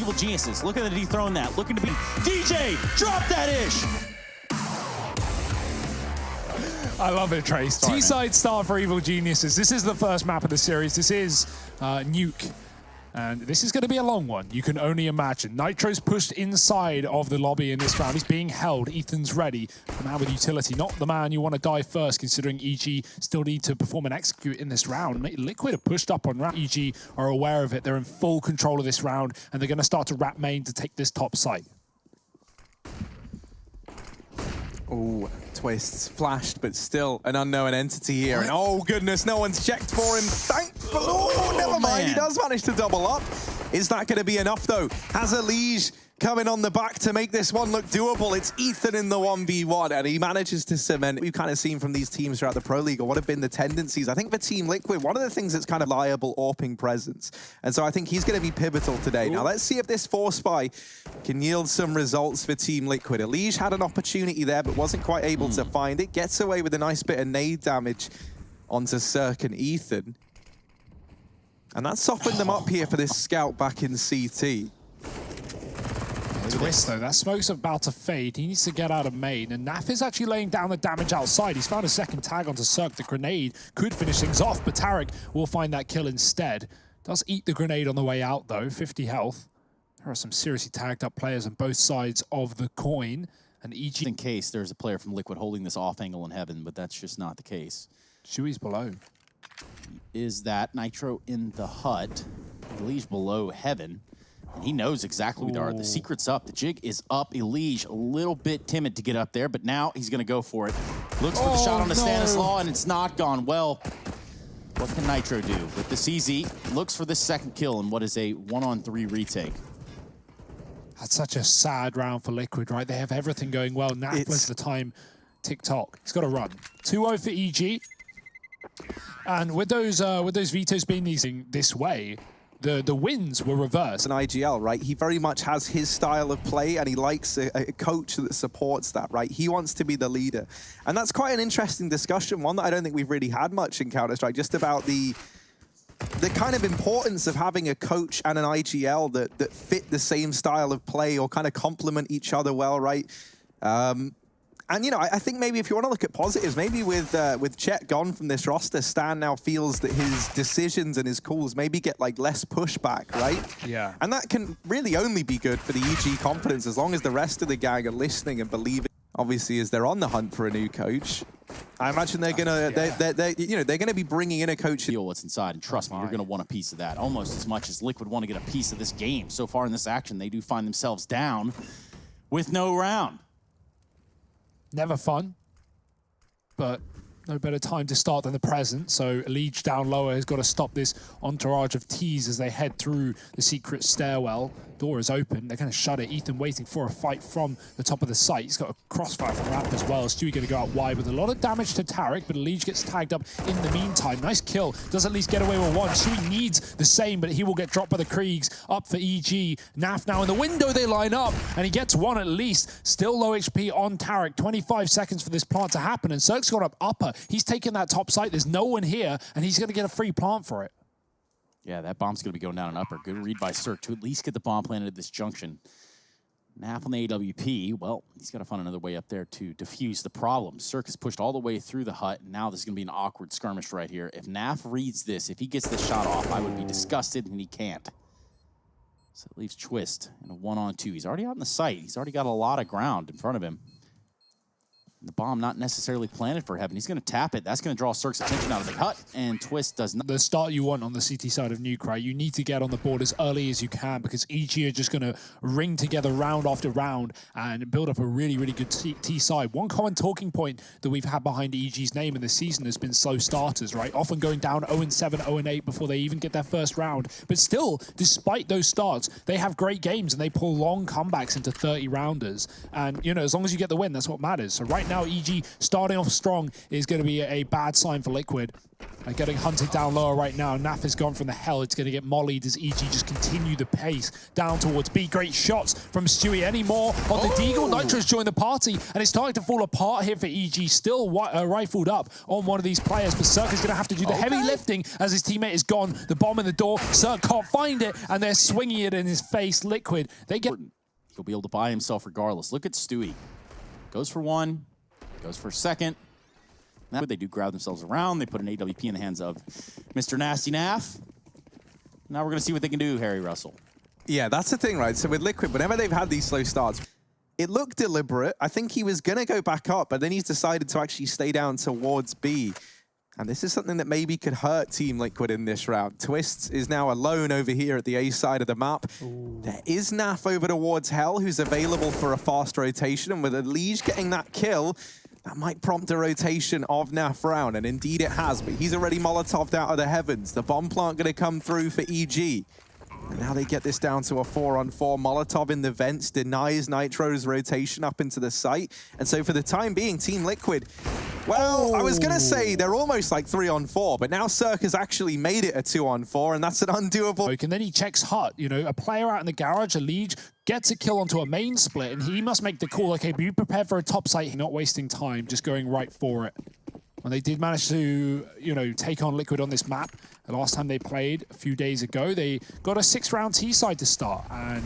Evil Geniuses. Looking to dethrone that. Looking to be DJ. Drop that ish. I love it, Trace. T-side start for Evil Geniuses. This is the first map of the series. This is Nuke. And this is going to be a long one, you can only imagine. Nitro's pushed inside of the lobby in this round. He's being held. Ethan's ready. The man with utility, not the man you want to die first, considering EG still need to perform and execute in this round. Liquid have pushed up on round. EG are aware of it. They're in full control of this round, and they're going to start to wrap main to take this top site. Oh, Twists flashed, but still an unknown entity here. And oh goodness, no one's checked for him. Thankfully, oh, never mind. Man. He does manage to double up. Is that going to be enough though? Has a Liege coming on the back to make this one look doable? It's Ethan in the 1v1, and he manages to cement. We've kind of seen from these teams throughout the Pro League, or what have been the tendencies. I think for Team Liquid, one of the things that's kind of liable AWPing presence. And so I think he's going to be pivotal today. Ooh. Now let's see if this Force Spy can yield some results for Team Liquid. Liege had an opportunity there, but wasn't quite able to find it. Gets away with a nice bit of nade damage onto Cirque and Ethan. And that softened them up here for this scout back in CT. Twist though, that smoke's about to fade. He needs to get out of main, and Naf is actually laying down the damage outside. He's found a second tag onto Cirque. The grenade could finish things off, but Tarek will find that kill instead. Does eat the grenade on the way out though, 50 health. There are some seriously tagged up players on both sides of the coin, and EG... In case there's a player from Liquid holding this off angle in heaven, but that's just not the case. Shui's below. Is that Nitro in the hut? Liege below heaven. And he knows exactly what they are. The secret's up. The jig is up. Elige a little bit timid to get up there, but now he's going to go for it. Looks for the shot on the Stanislaw, and it's not gone well. What can Nitro do? With the CZ, looks for the second kill in what is a 1-on-3 retake. That's such a sad round for Liquid, right? They have everything going well. Naf was the time tick-tock. He's got to run. 2-0 for EG. And with those vetoes being using this way, the wins were reversed. An IGL, right? He very much has his style of play, and he likes a coach that supports that, right? He wants to be the leader. And that's quite an interesting discussion, one that I don't think we've really had much in Counter-Strike, just about the kind of importance of having a coach and an IGL that fit the same style of play or kind of complement each other well, right? And, you know, I think maybe if you want to look at positives, maybe with Chet gone from this roster, Stan now feels that his decisions and his calls maybe get, like, less pushback, right? Yeah. And that can really only be good for the EG confidence as long as the rest of the gang are listening and believing. Obviously, as they're on the hunt for a new coach, I imagine they're gonna, they're gonna be bringing in a coach. Feel what's inside, and trust me, you're gonna want a piece of that almost as much as Liquid want to get a piece of this game. So far in this action, they do find themselves down with no round. Never fun, but no better time to start than the present. So Liege down lower has got to stop this entourage of T's as they head through the secret stairwell. Door is open. They're going to shut it. Ethan waiting for a fight from the top of the site. He's got a crossfire from Ramp as well. Stewie going to go out wide with a lot of damage to Tarek, but Liege gets tagged up in the meantime. Nice kill. Does at least get away with one. Stewie needs the same, but he will get dropped by the Kriegs. Up for EG. Naf now in the window. They line up, and he gets one at least. Still low HP on Tarek. 25 seconds for this plant to happen, and Cirque's got up upper. He's taking that top site. There's no one here, and he's going to get a free plant for it. Yeah, that bomb's going to be going down an upper. Good read by Cirque to at least get the bomb planted at this junction. Naf on the AWP, well, he's got to find another way up there to defuse the problem. Cirque is pushed all the way through the hut, and now this is going to be an awkward skirmish right here. If Naf reads this, if he gets this shot off, I would be disgusted, and he can't. So it leaves Twist in a 1-on-2. He's already out in the site. He's already got a lot of ground in front of him. The bomb not necessarily planted for heaven. He's going to tap it. That's going to draw Cirque's attention out of the hut, and Twist does not. The start you want on the CT side of Nuke, right? You need to get on the board as early as you can because EG are just going to ring together round after round and build up a really, really good T side. One common talking point that we've had behind EG's name in this season has been slow starters, right? Often going down 0-7, 0-8 before they even get their first round. But still, despite those starts, they have great games and they pull long comebacks into 30-rounders. And, you know, as long as you get the win, that's what matters. So right now, now. EG starting off strong is going to be a bad sign for Liquid. Getting hunted down lower right now. Naf has gone from the hell. It's going to get mollied as EG just continue the pace down towards B. Great shots from Stewie. Any more on the Deagle? Nitro's joined the party, and it's starting to fall apart here for EG. Still rifled up on one of these players, but Cirque is going to have to do the heavy lifting as his teammate is gone. The bomb in the door. Cirque can't find it, and they're swinging it in his face. Liquid, they get... He'll be able to buy himself regardless. Look at Stewie. Goes for one, goes for a second. Now they do grab themselves around. They put an AWP in the hands of Mr. Nasty Naf. Now we're going to see what they can do, Harry Russell. Yeah, that's the thing, right? So with Liquid, whenever they've had these slow starts, it looked deliberate. I think he was going to go back up, but then he's decided to actually stay down towards B. And this is something that maybe could hurt Team Liquid in this round. Twists is now alone over here at the A side of the map. Ooh. There is Naf over towards Hell, who's available for a fast rotation. And with Elige getting that kill, that might prompt a rotation of Naf round. And indeed it has, but he's already Molotoved out of the heavens. The bomb plant going to come through for EG. And now they get this down to a 4-on-4. Molotov in the vents denies Nitro's rotation up into the site. And so for the time being, Team Liquid, well, I was going to say they're almost like 3-on-4, but now Cirque has actually made it a 2-on-4, and that's an undoable. And then he checks Hut, you know, a player out in the garage, Elige, gets a kill onto a main split, and he must make the call, okay, be prepared for a top site, not wasting time, just going right for it. And they did manage to, you know, take on Liquid on this map. The last time they played a few days ago, they got a 6-round T-side to start and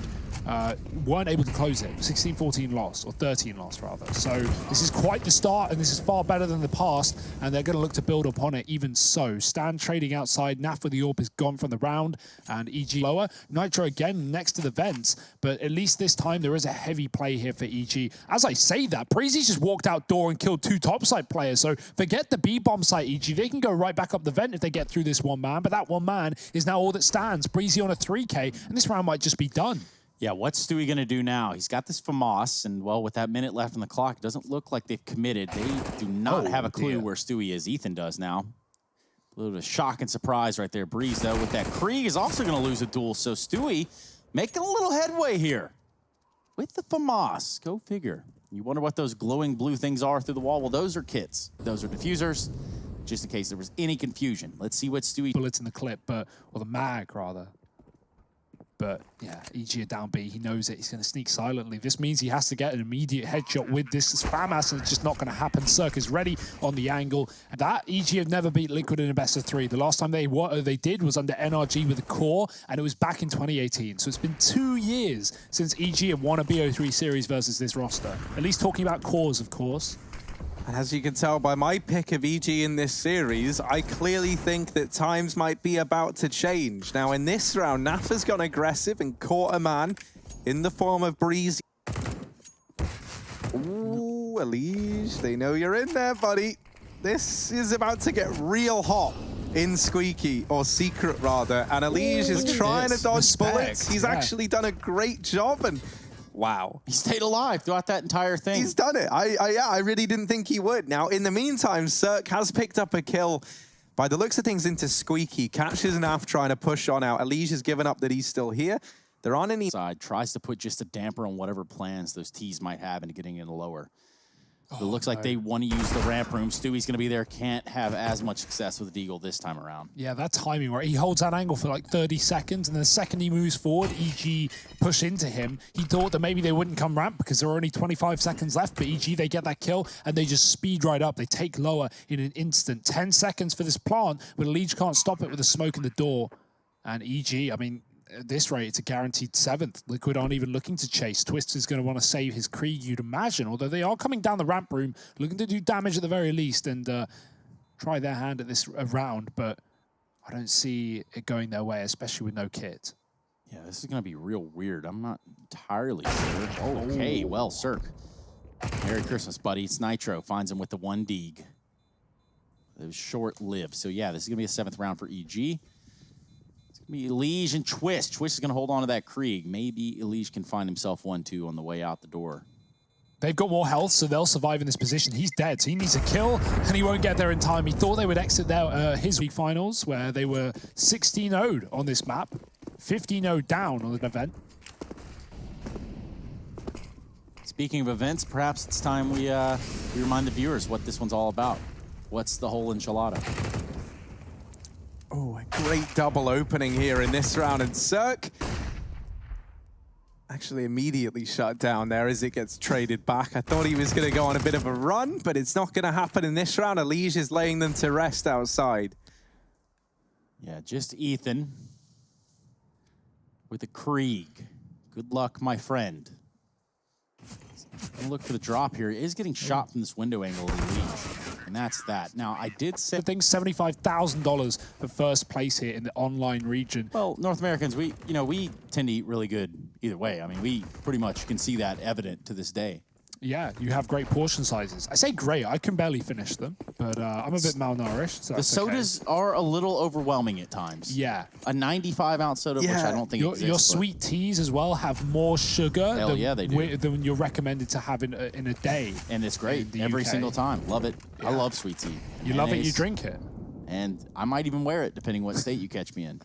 weren't able to close it. 16-14 loss, or 13 loss rather. So this is quite the start, and this is far better than the past, and they're going to look to build upon it even so. Stan trading outside, Naf with the AWP is gone from the round, and EG lower. Nitro again next to the vents, but at least this time there is a heavy play here for EG. As I say that, Breezy just walked outdoor and killed 2 topside players, so forget the B-bomb site, EG. They can go right back up the vent if they get through this one man, but that one man is now all that stands. Breezy on a 3K, and this round might just be done. Yeah, what's Stewie going to do now? He's got this FAMAS, and, well, with that minute left on the clock, it doesn't look like they've committed. They do not have a clue where Stewie is. Ethan does now. A little bit of shock and surprise right there. Breeze, though, with that. Krieg is also going to lose a duel, so Stewie making a little headway here with the FAMAS. Go figure. You wonder what those glowing blue things are through the wall? Well, those are kits. Those are diffusers, just in case there was any confusion. Let's see what Stewie... Bullets in the clip, or the mag, rather. But yeah, EG are down B. He knows it. He's going to sneak silently. This means he has to get an immediate headshot with this FAMAS, and it's just not going to happen. Cirque is ready on the angle. And that EG have never beat Liquid in a best of 3. The last time they did was under NRG with the core, and it was back in 2018. So it's been 2 years since EG have won a BO3 series versus this roster. At least talking about cores, of course. And as you can tell by my pick of EG in this series, I clearly think that times might be about to change. Now in this round, Nafa's gone aggressive and caught a man in the form of Breezy. Ooh, Elige, they know you're in there, buddy. This is about to get real hot in Squeaky, or Secret rather. And Elige is trying to dodge bullets. He's actually done a great job, and wow. He stayed alive throughout that entire thing. He's done it. I really didn't think he would. Now, in the meantime, Cirque has picked up a kill, by the looks of things, into Squeaky. Catches Naf trying to push on out. Elige has given up that he's still here. There aren't any... Side tries to put just a damper on whatever plans those T's might have into getting in the lower. It looks like they want to use the ramp room. Stewie's going to be there. Can't have as much success with Deagle this time around. Yeah, that timing, right? He holds that angle for like 30 seconds, and the second he moves forward, EG push into him. He thought that maybe they wouldn't come ramp because there were only 25 seconds left, but EG, they get that kill, and they just speed right up. They take lower in an instant. 10 seconds for this plant, but Elige can't stop it with the smoke in the door. And EG, I mean, at this rate, it's a guaranteed 7th. Liquid aren't even looking to chase. Twist is going to want to save his Krieg, you'd imagine, although they are coming down the ramp room, looking to do damage at the very least and try their hand at this round, but I don't see it going their way, especially with no kit. Yeah, this is going to be real weird. I'm not entirely sure. Okay, well, Cirque. Merry Christmas, buddy. It's Nitro. Finds him with the 1 Deeg. It was short-lived. So, yeah, this is going to be a 7th round for EG. Elige and Twist. Twist is going to hold on to that Krieg. Maybe Elige can find himself 1-2 on the way out the door. They've got more health, so they'll survive in this position. He's dead, so he needs a kill, and he won't get there in time. He thought they would exit their, his week finals, where they were 16-0'd on this map, 15-0 down on the event. Speaking of events, perhaps it's time we remind the viewers what this one's all about. What's the whole enchilada? Oh, a great double opening here in this round, and Cirque actually immediately shut down there as it gets traded back. I thought he was going to go on a bit of a run, but it's not going to happen in this round. Elige is laying them to rest outside. Yeah, just Ethan with a Krieg. Good luck, my friend. Look for the drop here. He is getting shot from this window angle of Elige, and that's that. Now, I did say... I think $75,000 for first place here in the online region. Well, North Americans, we tend to eat really good either way. I mean, we pretty much can see that evident to this day. Yeah, you have great portion sizes. I say great, I can barely finish them, but I'm a bit malnourished, so the sodas are a little overwhelming at times. Yeah. A 95-ounce soda, which I don't think exists. Your sweet teas as well have more sugar than you're recommended to have in a day. And it's great every single time. Love it. Yeah. I love sweet tea. You love it, you drink it. And I might even wear it, depending what state you catch me in.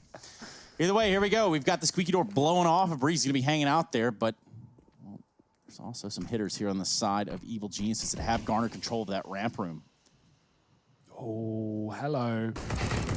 Either way, here we go. We've got the squeaky door blowing off. Breezy's going to be hanging out there, but... There's also some hitters here on the side of Evil Geniuses that have garnered control of that ramp room. Oh, hello.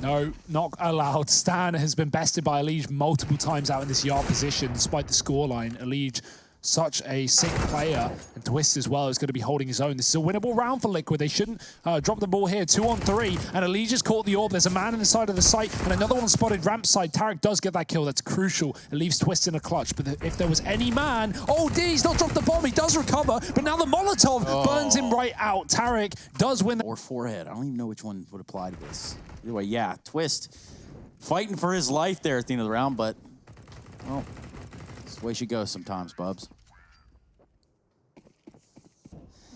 No, not allowed. Stan has been bested by Elige multiple times out in this yard position, despite the scoreline. Elige, such a sick player, and Twist as well is going to be holding his own. This is a winnable round for Liquid. They shouldn't drop the ball here. 2-on-3, and Elige has caught the orb. There's a man in the side of the site, and another one spotted ramp side. Tarek does get that kill. That's crucial. It leaves Twist in a clutch, but if there was any man... Oh, he's not dropped the bomb. He does recover, but now the Molotov burns him right out. Tarek does win. Or forehead. I don't even know which one would apply to this. Either way, yeah, Twist fighting for his life there at the end of the round, but, well... the way she goes sometimes, Bubs.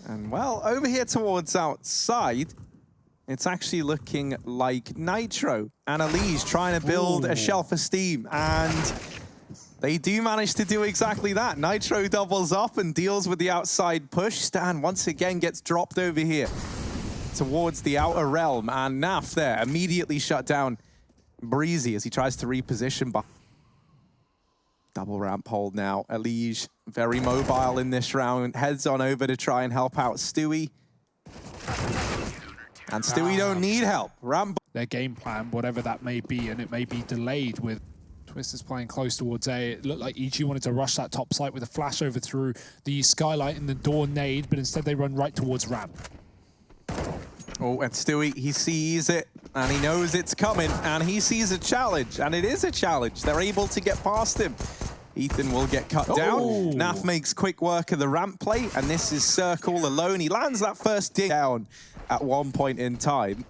And well, over here towards outside, it's actually looking like Nitro and Elige trying to build a shelf of steam. And they do manage to do exactly that. Nitro doubles up and deals with the outside push. Stan once again gets dropped over here towards the outer realm. And Naf there immediately shut down Breezy as he tries to reposition behind. Double ramp hold now. Elige very mobile in this round. Heads on over to try and help out Stewie. And Stewie don't need help. Ramp. Their game plan, whatever that may be, and it may be delayed with Twist is playing close towards A. It looked like EG wanted to rush that top site with a flash over through the skylight and the door nade, but instead they run right towards ramp. Oh, and Stewie, he sees it, and he knows it's coming, and he sees a challenge, and it is a challenge. They're able to get past him. Ethan will get cut down. Naf makes quick work of the ramp play, and this is Cirque all alone. He lands that first dig down at one point in time.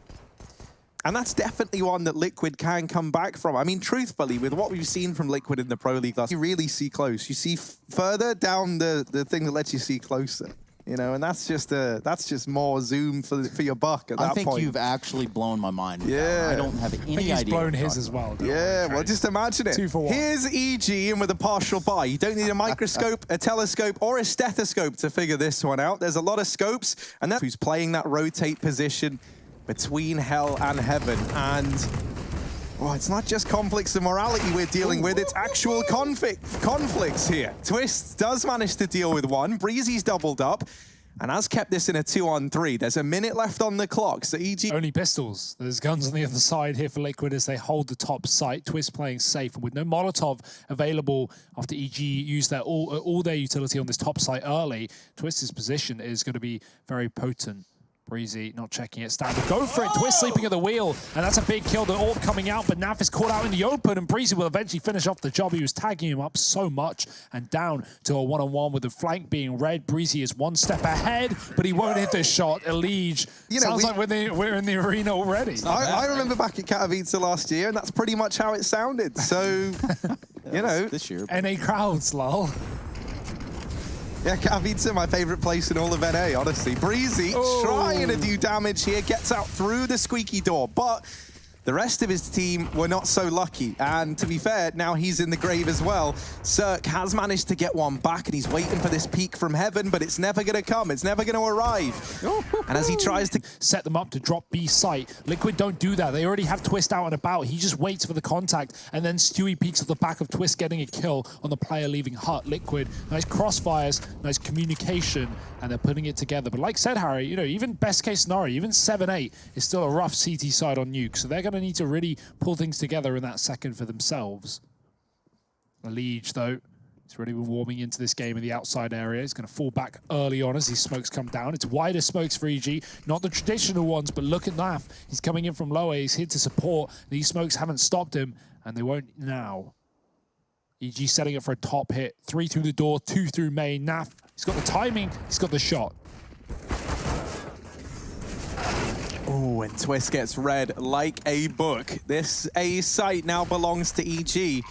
And that's definitely one that Liquid can come back from. I mean, truthfully, with what we've seen from Liquid in the Pro League, you really see close. You see further down the thing that lets you see closer. You know, and that's just more zoom for your buck at that point. I think you've actually blown my mind. Yeah. I don't have any idea. He's blown his as well. Yeah, well, just imagine it. 2 for 1. Here's EG in with a partial buy. You don't need a microscope, a telescope, or a stethoscope to figure this one out. There's a lot of scopes, and that's who's playing that rotate position between hell and heaven. And well, it's not just conflicts of morality we're dealing with, it's actual conflicts here. Twist does manage to deal with one. Breezy's doubled up and has kept this in a 2-on-3. There's a minute left on the clock, so EG... Only pistols. There's guns on the other side here for Liquid as they hold the top site. Twist playing safe, and with no Molotov available after EG used their all their utility on this top site early, Twist's position is going to be very potent. Breezy not checking it. Stan will go for it. Twist sleeping at the wheel. And that's a big kill. The orb coming out, but Naf is caught out in the open, and Breezy will eventually finish off the job. He was tagging him up so much, and down to a 1-on-1 with the flank being red. Breezy is one step ahead, but he won't hit this shot. Elige, sounds like we're in the arena already. I remember back at Katowice last year, and that's pretty much how it sounded. So, you know. This year. NA crowds, lol. Yeah, Katowice, my favorite place in all of NA, honestly. Breezy trying to do damage here, gets out through the squeaky door, but The rest of his team were not so lucky, and to be fair, now he's in the grave as well. Cirque has managed to get one back, and he's waiting for this peak from heaven, but it's never going to come. It's never going to arrive. And as he tries to set them up to drop B site, Liquid don't do that. They already have Twist out and about. He just waits for the contact, and then Stewie peeks at the back of Twist, getting a kill on the player leaving hut. Liquid, nice crossfires, nice communication, and they're putting it together. But like said, Harry, you know, even best case scenario, even 7-8 is still a rough CT side on Nuke, so they're going to need to really pull things together in that second for themselves. Liege, though, he's really been warming into this game in the outside area. He's going to fall back early on as these smokes come down. It's wider smokes for EG, not the traditional ones, but look at Naf. He's coming in from lower. He's here to support. These smokes haven't stopped him, and they won't now. EG setting it for a top hit. 3 through the door, 2 through main. Naf, he's got the timing, he's got the shot. Oh, and Twist gets read like a book. This A site now belongs to EG.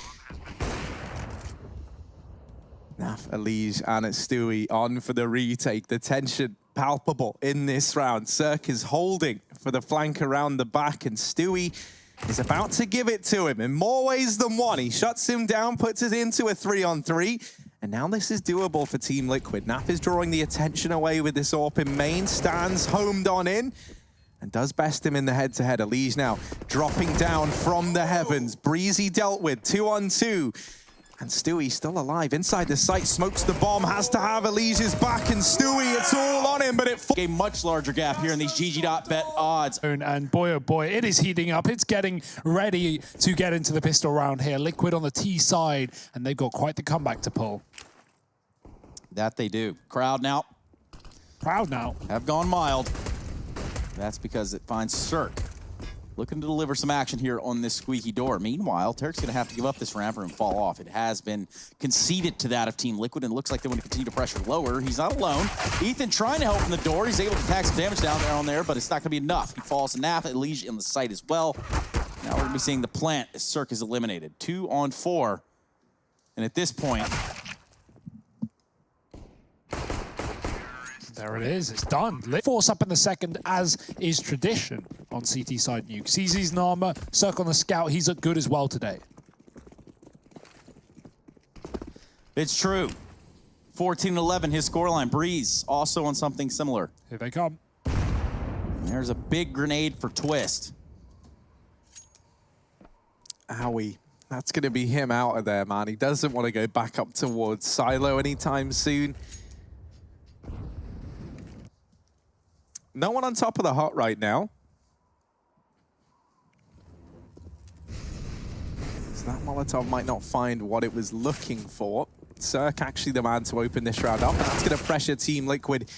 Naf, Elige, and Stewie on for the retake. The tension palpable in this round. Cirque is holding for the flank around the back, and Stewie is about to give it to him in more ways than one. He shuts him down, puts it into a 3-on-3. And now this is doable for Team Liquid. Naf is drawing the attention away with this AWP in main. Stands homed on in and does best him in the head-to-head. Elige now dropping down from the heavens. Breezy dealt with, 2-on-2. And Stewie still alive inside the site, smokes the bomb, has to have Elige's back, and Stewie, it's all on him, but it... A much larger gap here in these GG.bet odds. And boy, oh boy, it is heating up. It's getting ready to get into the pistol round here. Liquid on the T side, and they've got quite the comeback to pull. That they do. Crowd now. Proud now. Have gone mild. That's because it finds Cirque looking to deliver some action here on this squeaky door. Meanwhile, Turk's going to have to give up this ramper and fall off. It has been conceded to that of Team Liquid, and it looks like they want to continue to pressure lower. He's not alone. Ethan trying to help from the door. He's able to tack some damage down there on there, but it's not going to be enough. He falls to Naf, Elige in the site as well. Now we're going to be seeing the plant as Cirque is eliminated. 2-on-4. And at this point... There it is, it's done. Force up in the second, as is tradition on CT side Nuke. CZ's in armor, Cirque on the scout, he's looked good as well today. It's true. 14-11, his scoreline. Breeze also on something similar. Here they come. And there's a big grenade for Twist. Owie. That's going to be him out of there, man. He doesn't want to go back up towards Silo anytime soon. No one on top of the hut right now. So that Molotov might not find what it was looking for. Cirque actually the man to open this round up. And that's going to pressure Team Liquid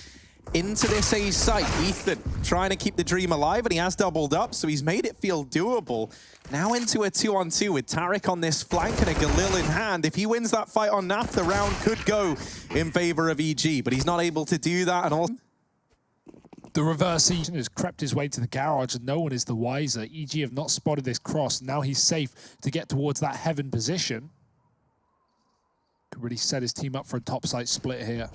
into this A site. Ethan trying to keep the dream alive, and he has doubled up, so he's made it feel doable. Now into a 2-on-2 with Tariq on this flank and a Galil in hand. If he wins that fight on Naf, the round could go in favor of EG, but he's not able to do that. And all The reverse has crept his way to the garage, and no one is the wiser. EG have not spotted this cross. Now he's safe to get towards that heaven position. Could really set his team up for a top site split here.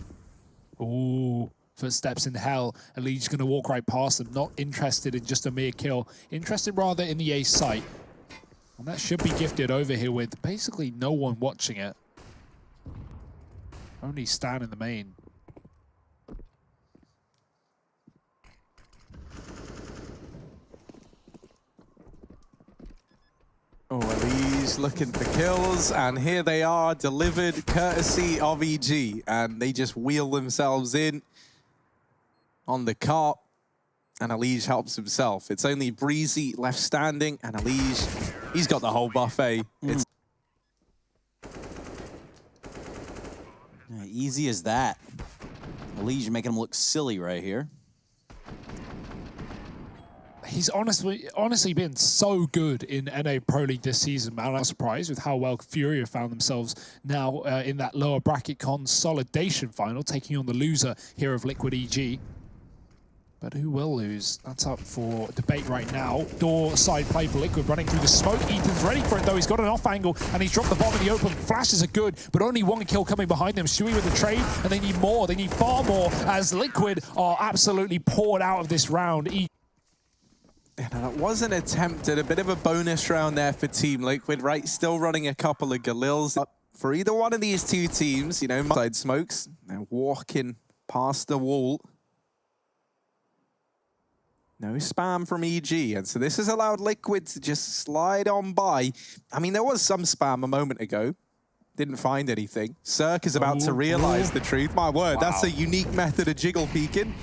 Ooh, footsteps in hell. Elige's going to walk right past them. Not interested in just a mere kill. Interested rather in the A site. And that should be gifted over here with basically no one watching it. Only Stan in the main. Oh, Elise looking for kills, and here they are, delivered courtesy of EG, and they just wheel themselves in on the cart, and Elige helps himself. It's only Breezy left standing, and Elige, he's got the whole buffet. It's easy as that. Elige making him look silly right here. He's honestly been so good in NA Pro League this season, man. I'm surprised with how well FURIA found themselves now in that lower bracket consolidation final, taking on the loser here of Liquid EG. But who will lose? That's up for debate right now. Door side play for Liquid, running through the smoke. Ethan's ready for it, though. He's got an off angle, and he's dropped the bomb in the open. Flashes are good, but only one kill coming behind them. Stewie with the trade, and they need more. They need far more, as Liquid are absolutely poured out of this round. That was an attempt at a bit of a bonus round there for Team Liquid, right? Still running a couple of Galils. For either one of these two teams, you know, side smokes, they're walking past the wall. No spam from EG, and so this has allowed Liquid to just slide on by. I mean, there was some spam a moment ago. Didn't find anything. Cirque is about to realize the truth. My word, that's a unique method of jiggle peeking.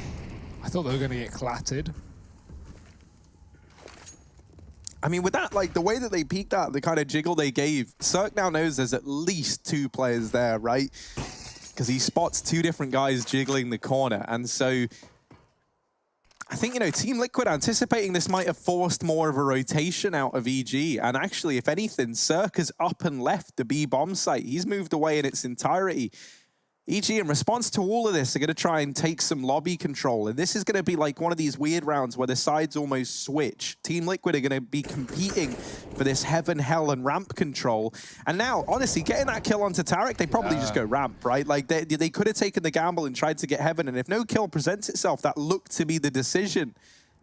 I thought they were going to get clattered. I mean, with that, like, the way that they peeked at, the kind of jiggle they gave, Cirque now knows there's at least 2 players there, right? Because he spots 2 different guys jiggling the corner. And so I think, you know, Team Liquid anticipating this might have forced more of a rotation out of EG. And actually, if anything, Cirque has up and left the B bomb site. He's moved away in its entirety. EG, in response to all of this, are going to try and take some lobby control. And this is going to be like one of these weird rounds where the sides almost switch. Team Liquid are going to be competing for this heaven, hell, and ramp control. And now, honestly, getting that kill onto Tarek, they probably just go ramp, right? Like, they could have taken the gamble and tried to get heaven. And if no kill presents itself, that looked to be the decision.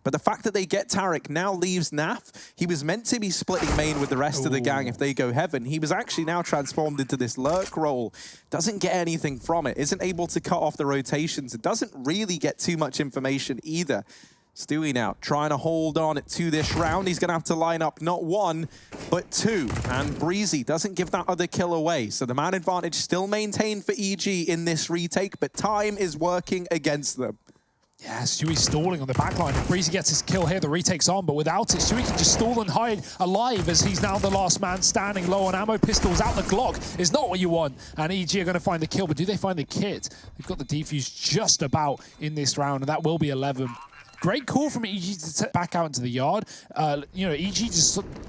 But the fact that they get Tarek now leaves Naf. He was meant to be splitting main with the rest of the gang if they go heaven. He was actually now transformed into this lurk role. Doesn't get anything from it. Isn't able to cut off the rotations. It doesn't really get too much information either. Stewie now trying to hold on to this round. He's going to have to line up not 1, but 2. And Breezy doesn't give that other kill away. So the man advantage still maintained for EG in this retake, but time is working against them. Yeah, Stewie's stalling on the backline. If Breezy gets his kill here, the retake's on, but without it, Stewie can just stall and hide alive as he's now the last man standing low on ammo. Pistols out the Glock is not what you want. And EG are going to find the kill, but do they find the kit? They've got the defuse just about in this round, and that will be 11. Great call from EG to back out into the yard. You know, EG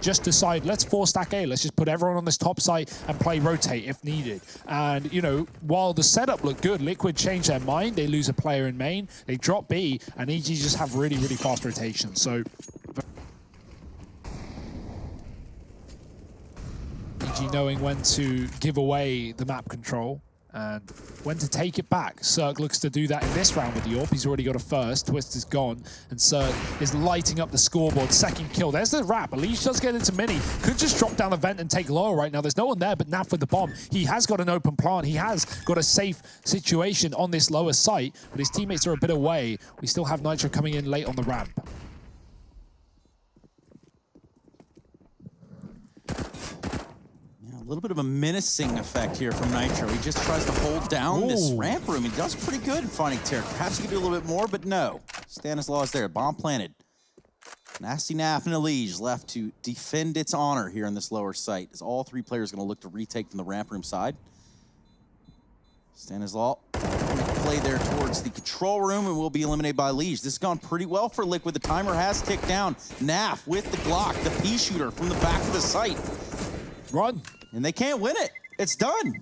just decide, let's 4-stack A. Let's just put everyone on this top site and play rotate if needed. And, you know, while the setup looked good, Liquid changed their mind. They lose a player in main. They drop B, and EG just have really, really fast rotation. So EG knowing when to give away the map control and when to take it back. Cirque looks to do that in this round with the AWP. He's already got a first. Twist is gone, and Cirque is lighting up the scoreboard. Second kill. There's the wrap. Elish does get into mini. Could just drop down the vent and take lower right now. There's no one there but Naf with the bomb. He has got an open plant. He has got a safe situation on this lower site, but his teammates are a bit away. We still have Nitro coming in late on the ramp. A little bit of a menacing effect here from Nitro. He just tries to hold down this ramp room. He does pretty good in finding Tarek. Perhaps he could do a little bit more, but no. Stanislaw is there. Bomb planted. Nasty Naf and Elige left to defend its honor here in this lower site. As all 3 players going to look to retake from the ramp room side. Stanislaw play there towards the control room and will be eliminated by Elige. This has gone pretty well for Liquid. The timer has ticked down. Naf with the Glock, the pea shooter from the back of the site. Run. And they can't win it. It's done.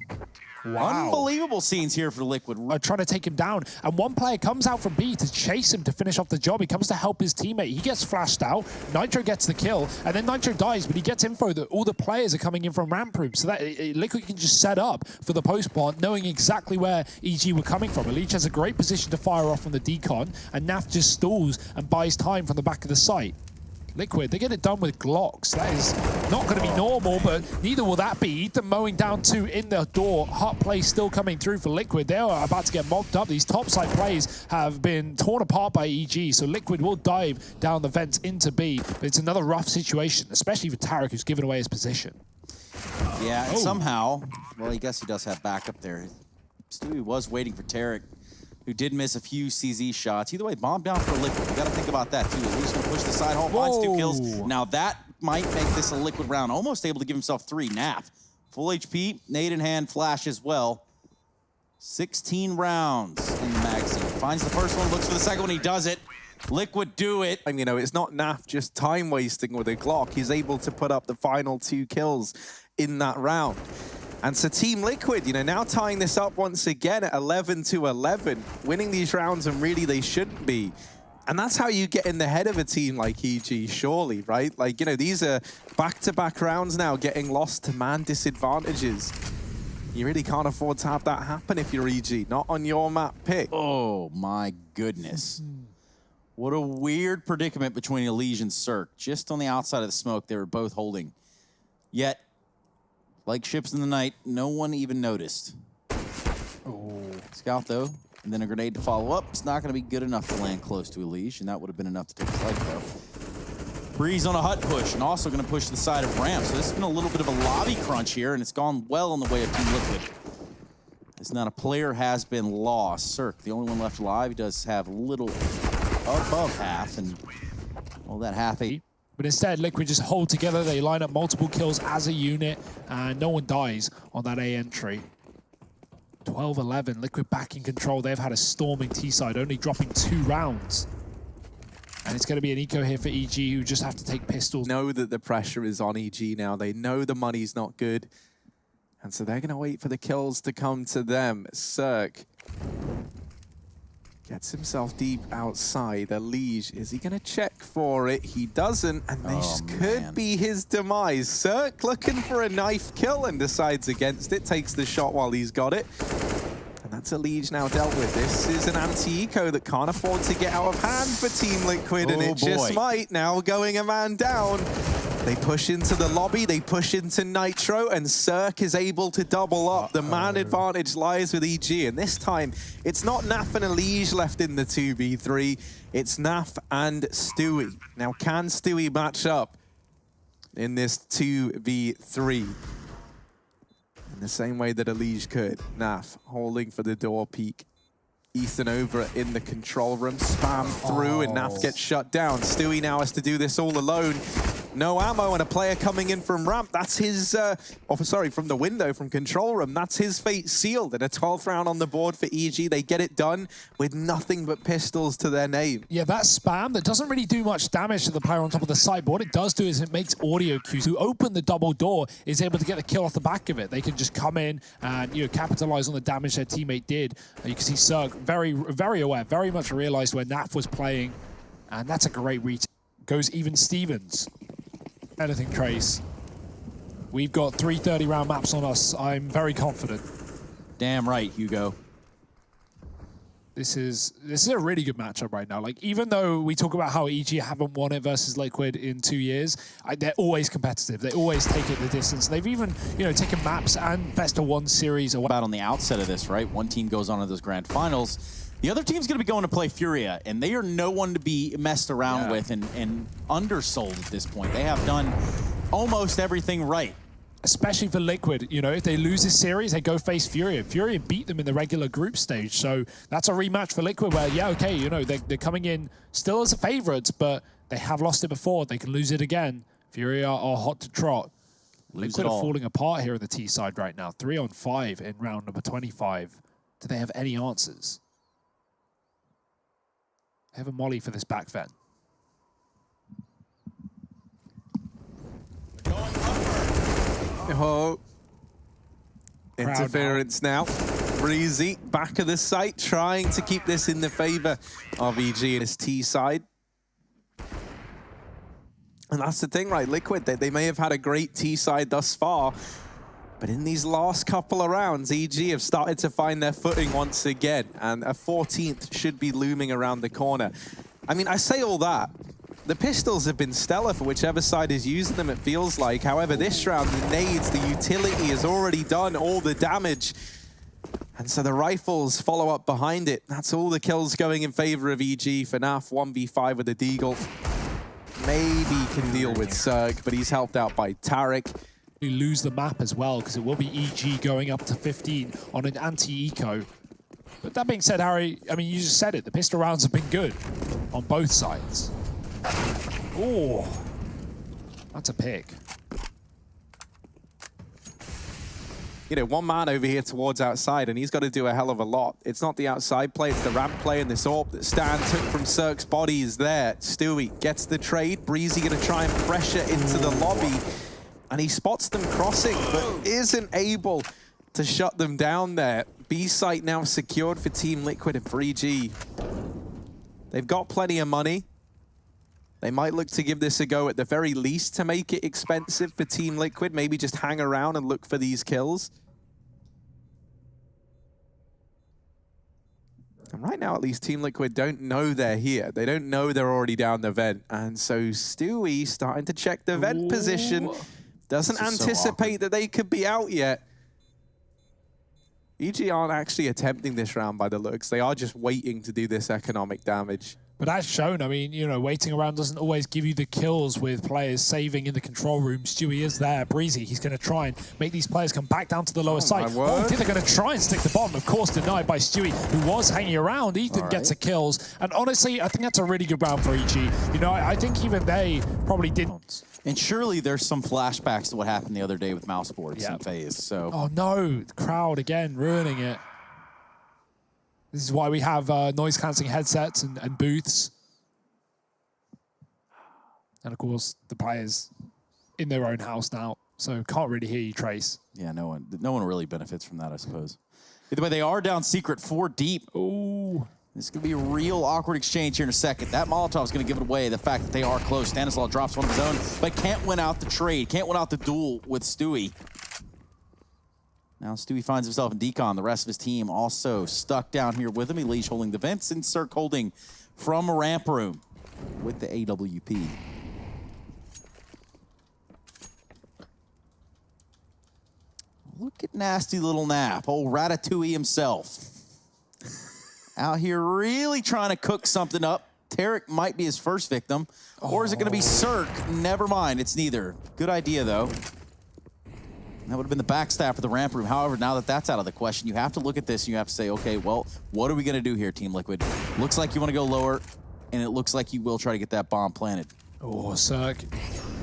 Wow. Unbelievable scenes here for Liquid. Trying to take him down. And one player comes out from B to chase him to finish off the job. He comes to help his teammate. He gets flashed out. Nitro gets the kill. And then Nitro dies, but he gets info that all the players are coming in from ramp room. So that Liquid can just set up for the post plant, knowing exactly where EG were coming from. Elige has a great position to fire off from the decon. And Naf just stalls and buys time from the back of the site. Liquid, they get it done with Glocks. That is not going to be normal, but neither will that be. Ethan mowing down 2 in the door. Hot play still coming through for Liquid. They are about to get mocked up. These topside plays have been torn apart by EG, so Liquid will dive down the vents into B. But it's another rough situation, especially for Tarek, who's given away his position. Yeah, and somehow, well, I guess he does have backup there. Stewie was waiting for Tarek, who did miss a few CZ shots. Either way, bomb down for Liquid. You got to think about that, too. At least going to push the side hole, finds 2 kills. Now that might make this a Liquid round. Almost able to give himself 3. Naf, full HP, nade in hand, flash as well. 16 rounds in the magazine. Finds the first one, looks for the second one, he does it. Liquid do it. And, you know, it's not Naf just time wasting with a Glock. He's able to put up the final 2 kills in that round. And so Team Liquid, you know, now tying this up once again at 11-11, winning these rounds, and really they shouldn't be. And that's how you get in the head of a team like EG, surely, right? Like, you know, these are back-to-back rounds now, getting lost to man disadvantages. You really can't afford to have that happen if you're EG, not on your map pick. Oh, my goodness. What a weird predicament between Elige and Cirque. Just on the outside of the smoke, they were both holding. Yet, like ships in the night, no one even noticed. Oh. Scout, though, and then a grenade to follow up. It's not going to be good enough to land close to Elige, and that would have been enough to take his life, though. Breeze on a hut push, and also going to push to the side of Ramp. So this has been a little bit of a lobby crunch here, and it's gone well in the way of Team Liquid. It's not a player has been lost. Cirque, the only one left alive, he does have a little above half, and well, that half eight. But instead, Liquid just hold together. They line up multiple kills as a unit, and no one dies on that A entry. 12-11, Liquid back in control. They've had a storming T-side, only dropping 2 rounds. And it's going to be an eco here for EG, who just have to take pistols. Know that the pressure is on EG now. They know the money's not good. And so they're going to wait for the kills to come to them. Cirque gets himself deep outside. Elige, is he going to check for it? He doesn't, and this could be his demise. Cirque looking for a knife kill and decides against it. Takes the shot while he's got it. And that's Elige now dealt with. This is an anti-eco that can't afford to get out of hand for Team Liquid, and it just might. Now going a man down. They push into the lobby, they push into Nitro, and Cirque is able to double up. The man advantage lies with EG, and this time, it's not Naf and Elige left in the 2v3, it's Naf and Stewie. Now, can Stewie match up in this 2v3? In the same way that Elige could. Naf holding for the door peek. Ethan over in the control room, spam through, and Naf gets shut down. Stewie now has to do this all alone. No ammo and a player coming in from ramp. That's his, from the window, from control room. That's his fate sealed. And a 12th round on the board for EG. They get it done with nothing but pistols to their name. Yeah, that spam, that doesn't really do much damage to the player on top of the site, but what it does do is it makes audio cues. Who open the double door is able to get the kill off the back of it. They can just come in and, you know, capitalize on the damage their teammate did. You can see Cirque very, very aware, very much realized where Naf was playing. And that's a great retake. Goes even Stevens. Anything, Trace. We've got 3 30-round maps on us. I'm very confident. Damn right, Hugo. This is a really good matchup right now. Like, even though we talk about how EG haven't won it versus Liquid in 2 years, they're always competitive. They always take it the distance. They've even, you know, taken maps and best-of-1 series away. About on the outset of this, right? One team goes on to those grand finals. The other team's going to be going to play FURIA, and they are no one to be messed around with and undersold at this point. They have done almost everything right. Especially for Liquid, you know, if they lose this series, they go face FURIA. FURIA beat them in the regular group stage, so that's a rematch for Liquid where, yeah, okay, you know, they're coming in still as favorites, but they have lost it before. They can lose it again. FURIA are hot to trot. Liquid are falling apart here on the T side right now. 3 on 5 in round number 25. Do they have any answers? They have a molly for this back ven. Oh, interference now. Breezy back of the site, trying to keep this in the favor of EG and his T side. And that's the thing, right? Liquid, they may have had a great T side thus far, but in these last couple of rounds, EG have started to find their footing once again, and a 14th should be looming around the corner. I mean, I say all that. The pistols have been stellar for whichever side is using them, it feels like. However, this round, the nades, the utility has already done all the damage. And so the rifles follow up behind it. That's all the kills going in favor of EG for NAF. 1v5 with the Deagle. Maybe can deal with Cirque, but he's helped out by Tarek. We lose the map as well, because it will be EG going up to 15 on an anti-eco. But that being said, Harry, I mean, you just said it. The pistol rounds have been good on both sides. Oh, that's a pick. You know, one man over here towards outside, and he's got to do a hell of a lot. It's not the outside play, it's the ramp play, and this AWP that Stan took from Cirque's body is there. Stewie gets the trade. Breezy going to try and pressure into the lobby, and he spots them crossing, but isn't able to shut them down there. B site now secured for Team Liquid and for EG. They've got plenty of money. They might look to give this a go at the very least to make it expensive for Team Liquid. Maybe just hang around and look for these kills. And right now, at least, Team Liquid don't know they're here. They don't know they're already down the vent. And so Stewie starting to check the vent position. Doesn't anticipate that they could be out yet. EG aren't actually attempting this round by the looks. They are just waiting to do this economic damage. But as shown, I mean, you know, waiting around doesn't always give you the kills with players saving in the control room. Stewie is there. Breezy, he's going to try and make these players come back down to the lower side. Oh, I think they're going to try and stick the bomb. Of course, denied by Stewie, who was hanging around. Ethan gets the kills. And honestly, I think that's a really good round for EG. You know, I think even they probably didn't. And surely there's some flashbacks to what happened the other day with mouse boards and FaZe. So. Oh no, the crowd again ruining it. This is why we have noise cancelling headsets and booths. And of course, the players in their own house now, so can't really hear you, Trace. Yeah, no one really benefits from that, I suppose. Either way, they are down secret 4 deep. Ooh. This is going to be a real awkward exchange here in a second. That Molotov is going to give it away, the fact that they are close. Stanislaw drops one of his own, but can't win out the trade, can't win out the duel with Stewie. Now Stewie finds himself in decon. The rest of his team also stuck down here with him. Elige holding the vents and Cirque holding from a ramp room with the AWP. Look at nasty little Nap, old Ratatouille himself. Out here really trying to cook something up. Tarek might be his first victim. Or is it going to be Cirque? Never mind, it's neither. Good idea, though. That would have been the backstab for the ramp room. However, now that that's out of the question, you have to look at this and you have to say, okay, well, what are we going to do here, Team Liquid? Looks like you want to go lower, and it looks like you will try to get that bomb planted. Oh, Cirque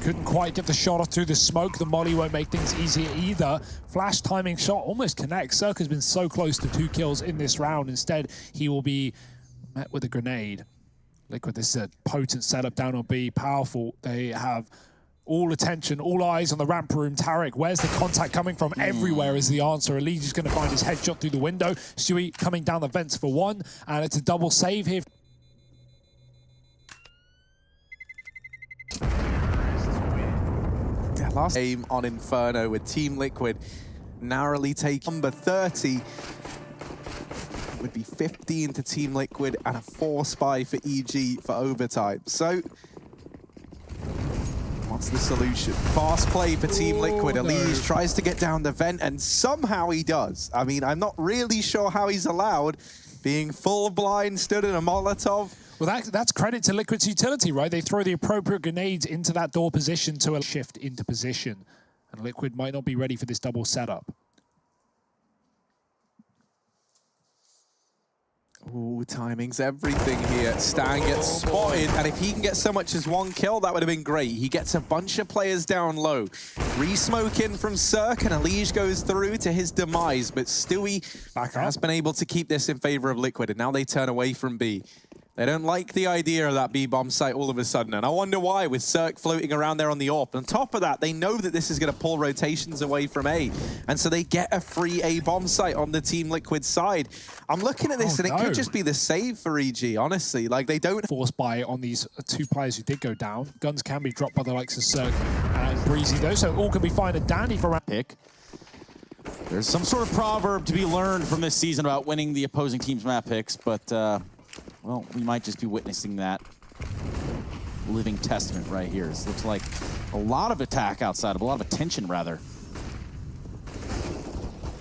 couldn't quite get the shot off through the smoke. The molly won't make things easier either. Flash timing shot almost connects. Cirque has been so close to 2 kills in this round. Instead, he will be met with a grenade. Liquid, this is a potent setup down on B. Powerful. They have all attention, all eyes on the ramp room. Tarek, where's the contact coming from? Everywhere is the answer. Elige is going to find his headshot through the window. Stewie coming down the vents for 1, and it's a double save here. Last game on Inferno with Team Liquid narrowly taking number 30. Would be 15 to Team Liquid and a 4 spy for EG for overtime. So, what's the solution? Fast play for Team Liquid. Elige tries to get down the vent, and somehow he does. I mean, I'm not really sure how he's allowed, being full blind, stood in a Molotov. Well, that's credit to Liquid's utility, right? They throw the appropriate grenades into that door position to a shift into position. And Liquid might not be ready for this double setup. Ooh, timing's everything here. Stan gets spotted, and if he can get so much as 1 kill, that would have been great. He gets a bunch of players down low. Re-smoke in from Cirque, and Elige goes through to his demise, but Stewie has been able to keep this in favor of Liquid, and now they turn away from B. They don't like the idea of that B-bomb site all of a sudden, and I wonder why, with Cirque floating around there on the AWP. On top of that, they know that this is going to pull rotations away from A, and so they get a free A-bomb site on the Team Liquid side. I'm looking at this, and it could just be the save for EG, honestly. Like, they don't... Force buy on these 2 players who did go down. Guns can be dropped by the likes of Cirque and Breezy, though, so all can be fine and dandy for round pick. There's some sort of proverb to be learned from this season about winning the opposing team's map picks, but... well, we might just be witnessing that living testament right here. This looks like a lot of attack outside of, a lot of attention, rather.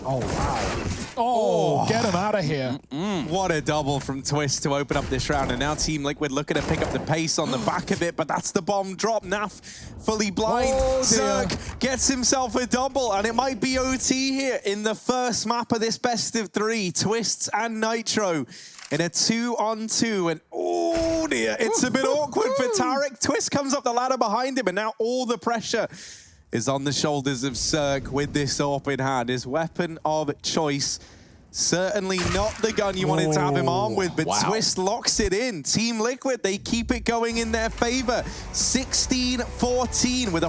Oh, wow. Oh, get him out of here. What a double from Twist to open up this round. And now Team Liquid looking to pick up the pace on the back of it, but that's the bomb drop. Naf fully blind. Cirque gets himself a double, and it might be OT here in the first map of this best of 3. Twists and Nitro in a 2-on-2, and oh dear, it's a bit awkward for Tarek. Twist comes up the ladder behind him, and now all the pressure is on the shoulders of Cirque with this AWP in hand. His weapon of choice, certainly not the gun you wanted to have him armed with, but Twist locks it in. Team Liquid, they keep it going in their favor. 16-14 with a